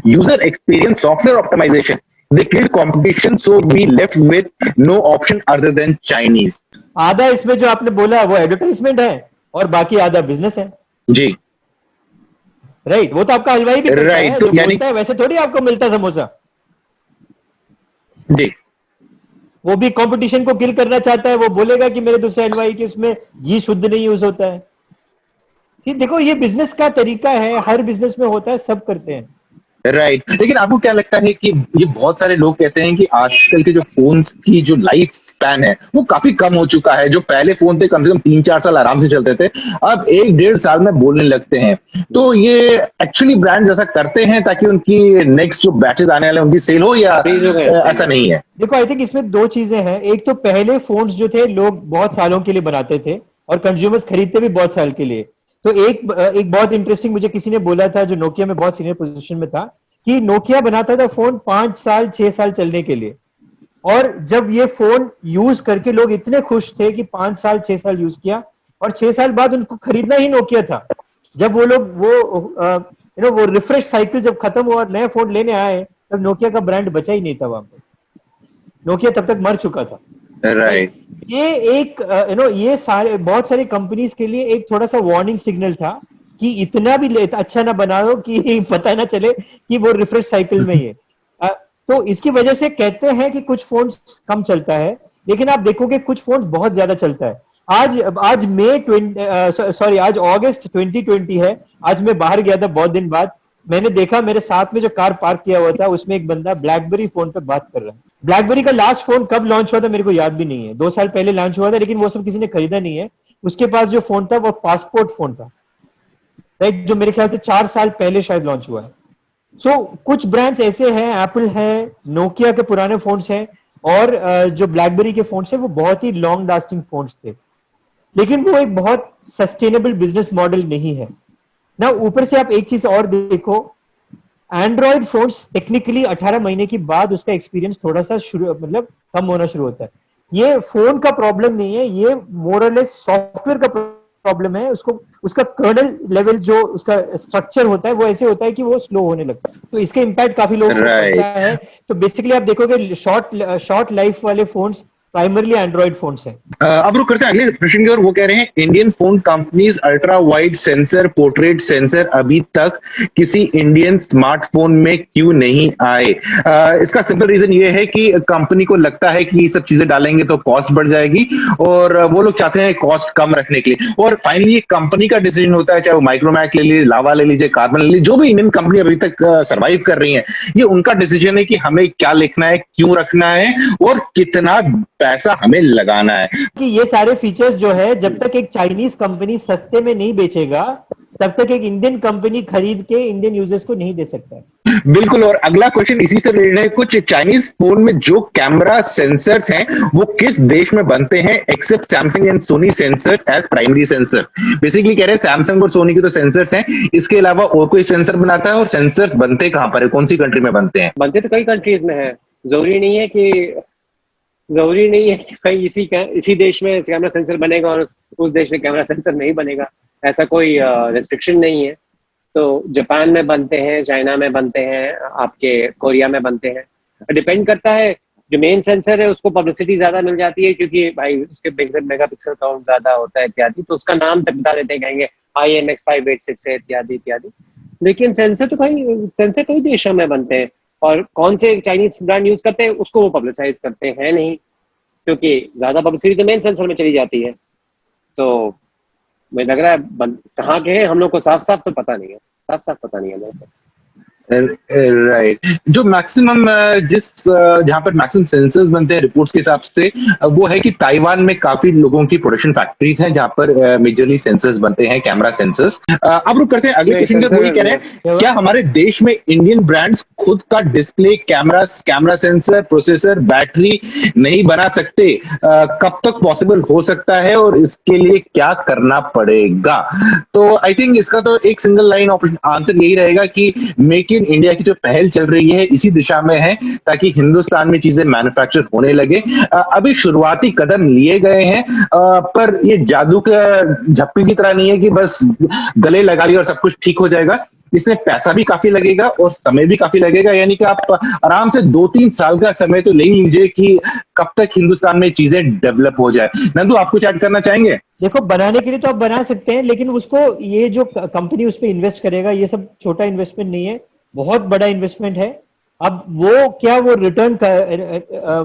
Speaker 1: user experience software optimization. They killed competition, so we left with no option other than Chinese.
Speaker 3: आधा इसमें जो आपने बोला वो advertisement है और बाकी आधा बिजनेस है.
Speaker 1: जी
Speaker 3: राइट, वो तो आपका हलवाई भी करता
Speaker 1: राइट,
Speaker 3: है,
Speaker 1: तो
Speaker 3: जो
Speaker 1: यानी
Speaker 3: बोलता है वैसे थोड़ी आपको मिलता समोसा.
Speaker 1: जी
Speaker 3: वो भी कंपटीशन को किल करना चाहता है. वो बोलेगा कि मेरे दूसरे हलवाई के उसमें घी शुद्ध नहीं यूज होता है. कि देखो ये बिजनेस का तरीका है, हर बिजनेस में होता है, सब करते हैं.
Speaker 1: राइट. लेकिन आपको क्या लगता है कि ये बहुत सारे लोग कहते हैं कि आजकल के जो फोन्स की जो लाइफ स्पैन है वो काफी कम हो चुका है. जो पहले फोन थे कम से कम 3-4 साल आराम से चलते थे, अब 1-1.5 साल में बोलने लगते हैं. तो ये एक्चुअली ब्रांड ऐसा करते हैं ताकि उनकी नेक्स्ट जो बैचेस आने वाले हैं उनकी सेल हो, या ऐसा नहीं है?
Speaker 3: देखो आई थिंक इसमें दो चीजें हैं. एक तो पहले फोन्स जो थे लोग बहुत सालों के लिए बनाते थे और कंज्यूमर्स खरीदते भी बहुत साल के लिए. तो एक बहुत इंटरेस्टिंग मुझे किसी ने बोला था जो नोकिया में बहुत सीनियर पोजीशन में था, कि नोकिया बनाता था फोन 5 साल 6 साल चलने के लिए, और जब ये फोन यूज करके लोग इतने खुश थे कि 5 साल 6 साल यूज किया, और 6 साल बाद उनको खरीदना ही नोकिया था. जब वो लोग वो रिफ्रेश साइकिल जब खत्म हुआ और नया फोन लेने आए, तब नोकिया का ब्रांड बचा ही नहीं था वहां पे. नोकिया तब तक मर चुका था.
Speaker 1: राइट.
Speaker 3: ये एक ये सारे बहुत सारी कंपनीज के लिए एक थोड़ा सा वार्निंग सिग्नल था कि इतना भी अच्छा ना बना दो कि पता ना चले कि वो रिफ्रेश साइकिल में ही है. तो इसकी वजह से कहते हैं कि कुछ फोन कम चलता है, लेकिन आप देखोगे कुछ फोन बहुत ज्यादा चलता है. आज आज अगस्त 2020 है. आज मैं बाहर गया था बहुत दिन बाद. मैंने देखा मेरे साथ में जो कार पार्क किया हुआ था उसमें एक बंदा ब्लैकबेरी फोन पे बात कर रहा है. ब्लैकबेरी का लास्ट फोन कब लॉन्च हुआ था मेरे को याद भी नहीं है. 2 साल पहले लॉन्च हुआ था, लेकिन वो सब किसी ने खरीदा नहीं है. उसके पास जो फोन था वो पासपोर्ट फोन था, राइट, जो मेरे ख्याल से 4 साल पहले शायद लॉन्च हुआ है. सो कुछ ब्रांड्स ऐसे हैं, एप्पल है, नोकिया के पुराने फोन्स हैं, और जो ब्लैकबेरी के फोन्स हैं वो बहुत ही लॉन्ग लास्टिंग फोन्स थे, लेकिन वो एक बहुत सस्टेनेबल बिजनेस मॉडल नहीं है ना. ऊपर से आप एक चीज और देखो, एंड्रॉइड फोन्स टेक्निकली 18 महीने के बाद उसका एक्सपीरियंस थोड़ा सा मतलब कम होना शुरू होता है. ये फोन का प्रॉब्लम नहीं है, ये मोरलेस सॉफ्टवेयर का प्रॉब्लम है. उसका कर्नल लेवल जो उसका स्ट्रक्चर होता है वो ऐसे होता है कि वो स्लो होने लगता है. तो इसका इम्पैक्ट काफी लोगों को पड़ता है. तो बेसिकली आप देखोगे शॉर्ट लाइफ वाले फोन्स प्राइमरली एंड्रॉइड फोन्स हैं.
Speaker 1: अब रुक करते हैं अगले प्रश्न की ओर. वो कह रहे हैं Indian phone companies ultra wide sensor portrait sensor अभी तक किसी इंडियन स्मार्टफोन में क्यों नहीं आए? इसका सिंपल रीजन ये है कि कंपनी को लगता है कि ये सब चीजें डालेंगे तो कॉस्ट बढ़ जाएगी, और वो लोग चाहते हैं कॉस्ट कम रखने के लिए. और फाइनली कंपनी का डिसीजन होता है, चाहे वो माइक्रोमैक्स ले लीजिए, लावा ले लीजिए, कार्बन ले लीजिए, जो भी इंडियन कंपनी अभी तक सर्वाइव कर रही है, ये उनका डिसीजन है कि हमें क्या लिखना है, क्यों रखना है, और कितना पैसा हमें लगाना है.
Speaker 3: कि ये सारे फीचर्स जो है जब तक एक चाइनीज कंपनी सस्ते में नहीं बेचेगा, तब तक एक इंडियन कंपनी खरीद के इंडियन यूजर्स को नहीं दे सकता है.
Speaker 1: बिल्कुल. और अगला क्वेश्चन इसी से रिलेटेड है. कुछ चाइनीज फोन में जो कैमरा सेंसर्स हैं वो किस देश में बनते हैं except Samsung and Sony sensors as primary sensor? Basically कह रहे हैं सैमसंग और सोनी के तो सेंसर्स हैं, इसके अलावा और कोई सेंसर बनाता है? और सेंसर्स बनते कहां पर है, कौन सी कंट्री में बनते हैं?
Speaker 2: बनते तो कई कंट्रीज में है. जरूरी नहीं है कि भाई इसी देश में कैमरा सेंसर बनेगा और उस देश में कैमरा सेंसर नहीं बनेगा. ऐसा कोई रेस्ट्रिक्शन नहीं है. तो जापान में बनते हैं, चाइना में बनते हैं, आपके कोरिया में बनते हैं. डिपेंड करता है. जो मेन सेंसर है उसको पब्लिसिटी ज्यादा मिल जाती है क्योंकि भाई उसके मेगापिक्सल काउंट ज्यादा होता है इत्यादि, तो उसका नाम तक बता देते हैं, कहेंगे IMX586 है इत्यादि इत्यादि. लेकिन सेंसर कई देशों में बनते हैं, और कौन से चाइनीज ब्रांड यूज करते हैं उसको वो पब्लिसाइज करते हैं नहीं, क्योंकि ज्यादा पब्लिसिटी तो मेन सेंसर में चली जाती है. तो मुझे लग रहा है कहाँ के हैं हम लोग को साफ साफ तो पता नहीं है. साफ साफ पता नहीं है मेरे को.
Speaker 1: राइट, जो मैक्सिमम जिस जहां पर मैक्सिमम सेंसर्स बनते हैं रिपोर्ट्स के हिसाब से, वो है कि ताइवान में काफी लोगों की प्रोडक्शन फैक्ट्रीज हैं जहां पर मेजरली सेंसर्स बनते हैं, कैमरा सेंसर्स। अब रुक करते हैं अगले
Speaker 2: नहीं,
Speaker 1: क्वेश्चन तक, वही
Speaker 2: सेंसर
Speaker 1: कह रहे हैं क्या हमारे देश में इंडियन ब्रांड्स खुद का display, camera sensor, processor, battery नहीं बना सकते? कब तक पॉसिबल हो सकता है और इसके लिए क्या करना पड़ेगा? तो आई थिंक इसका तो एक सिंगल लाइन आंसर यही रहेगा कि मेक इन इंडिया की जो पहल चल रही है इसी दिशा में है, ताकि हिंदुस्तान में चीजें मैन्युफैक्चर होने लगे। अभी शुरुआती कदम लिए गए हैं, पर ये जादू का झप्पी की तरह नहीं है कि बस गले लगा लिया और सब कुछ ठीक हो जाएगा। इसमें पैसा भी काफी लगेगा और समय भी काफी लगेगा, यानी कि आप आराम से 2-3 साल का समय तो ले लीजिए कि कब तक हिंदुस्तान में चीजें डेवलप हो जाए। नंदू, आप कुछ ऐड करना चाहेंगे?
Speaker 3: देखो, बनाने के लिए तो आप बना सकते हैं, लेकिन उसको ये जो कंपनी उस पर इन्वेस्ट करेगा, ये सब छोटा इन्वेस्टमेंट नहीं है, बहुत बड़ा इन्वेस्टमेंट है। अब वो क्या वो रिटर्न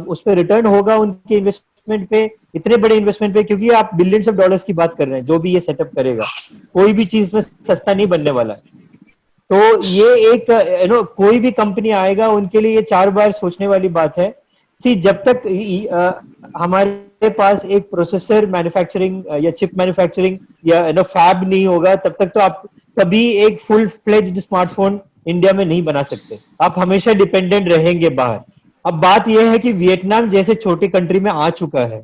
Speaker 3: उस पर रिटर्न होगा उनके इन्वेस्टमेंट पे, इतने बड़े इन्वेस्टमेंट पे, क्योंकि आप बिलियंस ऑफ डॉलर्स की बात कर रहे हैं। जो भी ये सेटअप करेगा, कोई भी चीज में सस्ता नहीं बनने वाला है। तो ये एक कोई भी कंपनी आएगा उनके लिए ये 4 बार सोचने वाली बात है। सी, जब तक हमारे पास एक प्रोसेसर मैन्युफैक्चरिंग या चिप मैन्युफैक्चरिंग या फैब नहीं होगा, तब तक तो आप कभी एक फुल फ्लेज्ड स्मार्टफोन इंडिया में नहीं बना सकते। आप हमेशा डिपेंडेंट रहेंगे बाहर। अब बात यह है कि वियतनाम जैसे छोटे कंट्री में आ चुका है,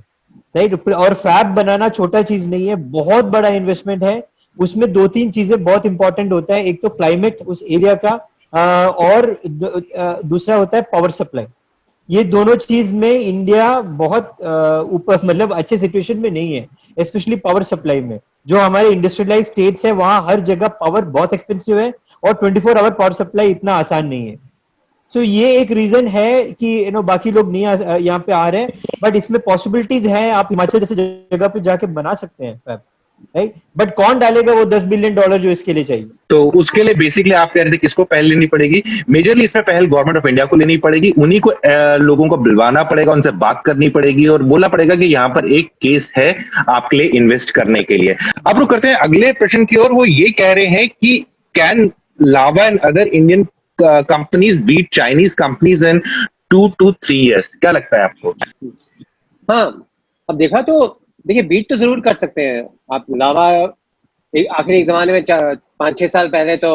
Speaker 3: राइट? और फैब बनाना छोटा चीज नहीं है, बहुत बड़ा इन्वेस्टमेंट है। उसमें 2-3 चीजें बहुत इंपॉर्टेंट होता है। एक तो क्लाइमेट उस एरिया का, और दूसरा होता है पावर सप्लाई। ये दोनों चीज में इंडिया बहुत ऊपर, मतलब अच्छे सिचुएशन में नहीं है, स्पेशली पावर सप्लाई में। जो हमारे इंडस्ट्रियलाइज स्टेट्स है, वहां हर जगह पावर बहुत एक्सपेंसिव है और 24 आवर पावर सप्लाई इतना आसान नहीं है। सो ये एक रीजन है कि बाकी लोग नहीं यहाँ पे आ रहे हैं, बट इसमें पॉसिबिलिटीज है। आप हिमाचल जैसे जगह पे जाके बना सकते हैं, राइट? बट कौन डालेगा वो $10 बिलियन जो इसके लिए चाहिए?
Speaker 1: तो उसके लिए बेसिकली आप कह रहे थे किसको पहल लेनी पड़ेगी? मेजरली इसमें पहल गवर्नमेंट ऑफ इंडिया को लेनी पड़ेगी, उन्हीं को लोगों को बुलवाना पड़ेगा, उनसे बात करनी पड़ेगी और बोलना पड़ेगा कि यहाँ पर एक केस है आपके लिए इन्वेस्ट करने के लिए। अब रुक करते हैं अगले प्रश्न की ओर। वो ये कह रहे हैं कि can Lava and other Indian companies beat Chinese companies in 2 to 3 years? क्या लगता है आपको?
Speaker 2: हाँ, अब देखा तो देखिए, बीट तो जरूर कर सकते हैं आप। लावा आखिर एक जमाने में 5-6 साल पहले तो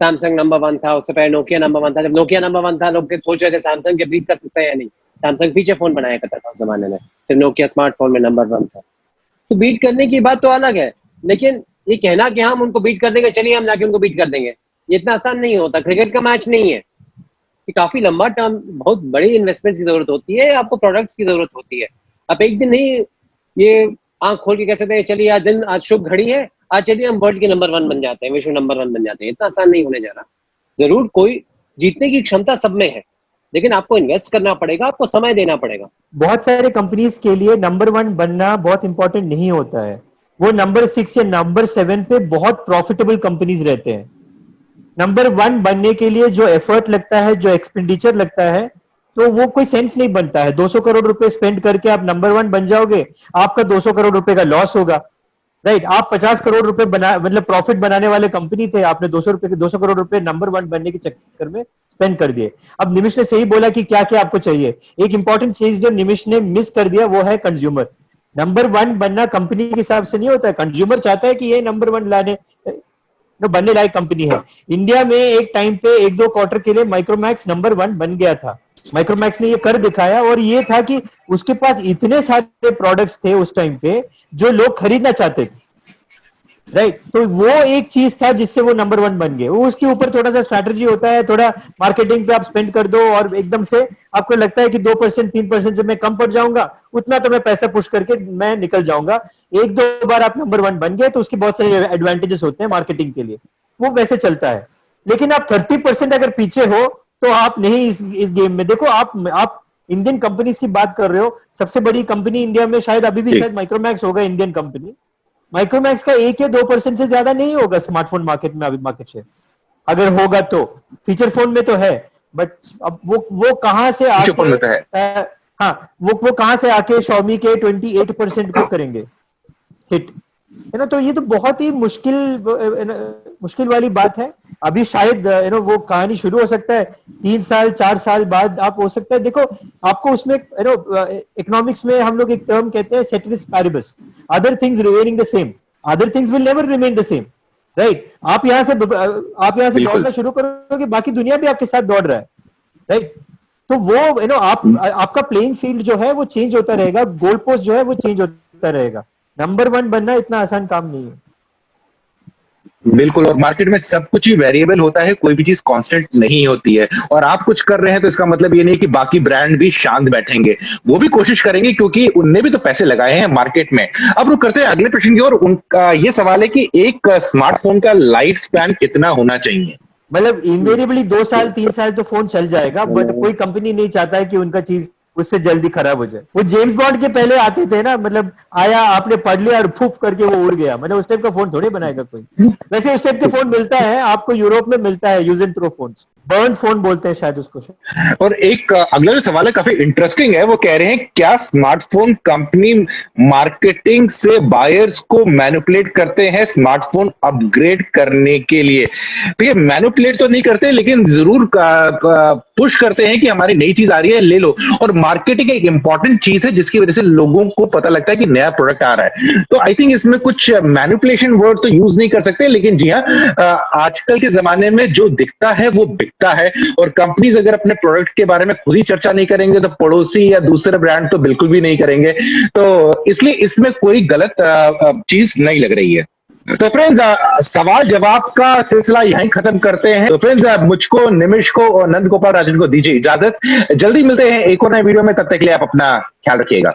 Speaker 2: सैमसंग नंबर 1 था, उससे पहले नोकिया नंबर 1 था। जब नोकिया नंबर 1 था, लोग सोच रहे थे सैमसंग के बीट कर सकते हैं या नहीं। सैमसंग फीचर फोन बनाया करता था उस जमाने में, फिर नोकिया स्मार्टफोन में नंबर 1 था। तो बीट करने की बात तो अलग है, लेकिन ये कहना कि हम उनको बीट कर देंगे, चलिए हम जाके उनको बीट कर देंगे, ये इतना आसान नहीं होता। क्रिकेट का मैच नहीं है, कि काफी लंबा टर्म, बहुत बड़ी इन्वेस्टमेंट की जरूरत होती है, आपको प्रोडक्ट्स की जरूरत होती है। आप एक दिन नहीं ये आंख खोल के कह सकते हैं चलिए आज शुभ घड़ी है, आज चलिए हम वर्ल्ड के नंबर 1 बन जाते हैं, विश्व नंबर 1 बन जाते हैं। इतना आसान नहीं होने जा रहा। जरूर कोई जीतने की क्षमता सब में है, लेकिन आपको इन्वेस्ट करना पड़ेगा, आपको समय देना पड़ेगा।
Speaker 3: बहुत सारे कंपनीज के लिए नंबर 1 बनना बहुत इंपॉर्टेंट नहीं होता है। वो नंबर 6 या नंबर 7 पे बहुत प्रॉफिटेबल कंपनीज रहते हैं। नंबर 1 बनने के लिए जो एफर्ट लगता है, जो एक्सपेंडिचर लगता है, तो वो कोई सेंस नहीं बनता है। 200 करोड़ रुपए स्पेंड करके आप नंबर 1 बन जाओगे, आपका 200 करोड़ रुपए का लॉस होगा, राइट? आप 50 करोड़ रुपए मतलब प्रॉफिट बनाने वाले कंपनी थे, आपने 200 करोड़ रुपए नंबर 1 बनने के चक्कर में स्पेंड कर दिए। अब निमिष ने सही बोला कि क्या क्या आपको चाहिए। एक इंपॉर्टेंट चीज जो निमिष ने मिस कर दिया वो है कंज्यूमर। नंबर 1 बनना कंपनी के हिसाब से नहीं होता है। कंज्यूमर चाहता है कि ये नंबर 1 बनने लायक कंपनी है। इंडिया में एक टाइम पे 1-2 क्वार्टर के लिए माइक्रोमैक्स नंबर 1 बन गया था। माइक्रोमैक्स ने ये कर दिखाया, और ये था कि उसके पास इतने सारे प्रोडक्ट्स थे उस टाइम पे जो लोग खरीदना चाहते थे, राइट? तो वो एक चीज था जिससे वो नंबर 1 बन गए। वो उसके ऊपर थोड़ा सा स्ट्रैटेजी होता है, थोड़ा मार्केटिंग पे आप स्पेंड कर दो और एकदम से आपको लगता है कि 2% 3% से मैं कम पड़ जाऊंगा, उतना तो मैं पैसा पुश करके मैं निकल जाऊंगा। 1-2 बार आप नंबर 1 बन गए तो उसके बहुत सारे एडवांटेजेस होते हैं मार्केटिंग के लिए, वो वैसे चलता है। लेकिन आप 30% अगर पीछे हो तो आप नहीं इस गेम में। देखो, आप इंडियन कंपनीज की बात कर रहे हो, सबसे बड़ी कंपनी इंडिया में शायद अभी भी शायद माइक्रोमैक्स होगा, इंडियन कंपनी। माइक्रोमैक्स का 1 या 2% से ज्यादा नहीं होगा स्मार्टफोन मार्केट में अभी मार्केट शेयर, अगर होगा तो। फीचर फोन में तो है, बट अब वो कहां से आके हाँ, वो कहां से आके Xiaomi के 28% को करेंगे हिट, है ना? तो ये तो बहुत ही मुश्किल मुश्किल वाली बात है। अभी शायद वो कहानी शुरू हो सकता है 3 साल 4 साल बाद आप हो सकता है। देखो आपको उसमें इकोनॉमिक्स में हम लोग एक टर्म कहते हैं ceteris paribus, other things remaining the same, other things will never remain the same, right. आप यहाँ से दौड़ना शुरू करोगे, बाकी दुनिया भी आपके साथ दौड़ रहा है, राइट। तो वो आपका प्लेइंग फील्ड जो है वो चेंज होता रहेगा, गोल पोस्ट जो है वो चेंज होता रहेगा। नंबर 1 बनना इतना आसान काम नहीं है।
Speaker 1: बिल्कुल, और मार्केट में सब कुछ ही वेरिएबल होता है, कोई भी चीज कांस्टेंट नहीं होती है। और आप कुछ कर रहे हैं तो इसका मतलब ये नहीं कि बाकी ब्रांड भी शांत बैठेंगे, वो भी कोशिश करेंगे क्योंकि उनने भी तो पैसे लगाए हैं मार्केट में। अब रुक करते हैं अगले प्रश्न की ओर। उनका ये सवाल है कि एक स्मार्टफोन का लाइफ स्पैन कितना होना चाहिए?
Speaker 3: मतलब इनवेरिएबली 2 साल 3 साल तो फोन चल जाएगा, बट कोई कंपनी नहीं चाहता है कि उनका चीज उससे जल्दी खराब हो जाए। वो जेम्स बॉन्ड के पहले आते थे ना, मतलब आया आपने पढ़ लिया और फूफ करके वो उड़ गया, मतलब उस टाइप का फोन थोड़ी बनाएगा कोई। वैसे उस टाइप के फोन मिलता है आपको, यूरोप में मिलता है, use and throw phone, burn phone बोलते हैं शायद उसको।
Speaker 1: और एक अगला जो सवाल है काफी इंटरेस्टिंग है, वो कह रहे हैं क्या स्मार्टफोन कंपनी मार्केटिंग से बायर्स को मैनिपुलेट करते हैं स्मार्टफोन अपग्रेड करने के लिए? तो ये मैनिपुलेट तो नहीं करते, लेकिन जरूर पुश करते हैं कि हमारी नई चीज आ रही है, ले लो। और मार्केटिंग एक इंपॉर्टेंट चीज है जिसकी वजह से लोगों को पता लगता है कि नया प्रोडक्ट आ रहा है। तो आई थिंक इसमें कुछ मैनिपुलेशन वर्ड तो यूज नहीं कर सकते, लेकिन जी हाँ, आजकल के जमाने में जो दिखता है वो बिकता है। और कंपनीज अगर अपने प्रोडक्ट के बारे में खुद ही चर्चा नहीं करेंगे तो पड़ोसी या दूसरे ब्रांड तो बिल्कुल भी नहीं करेंगे। तो इसलिए इसमें कोई गलत चीज नहीं लग रही है। तो फ्रेंड्स, सवाल जवाब का सिलसिला यहीं खत्म करते हैं। तो फ्रेंड्स, मुझको, निमिष को और नंद गोपाल राजन को दीजिए इजाजत। जल्दी मिलते हैं एक और नए वीडियो में, तब तक के लिए आप अपना ख्याल रखिएगा।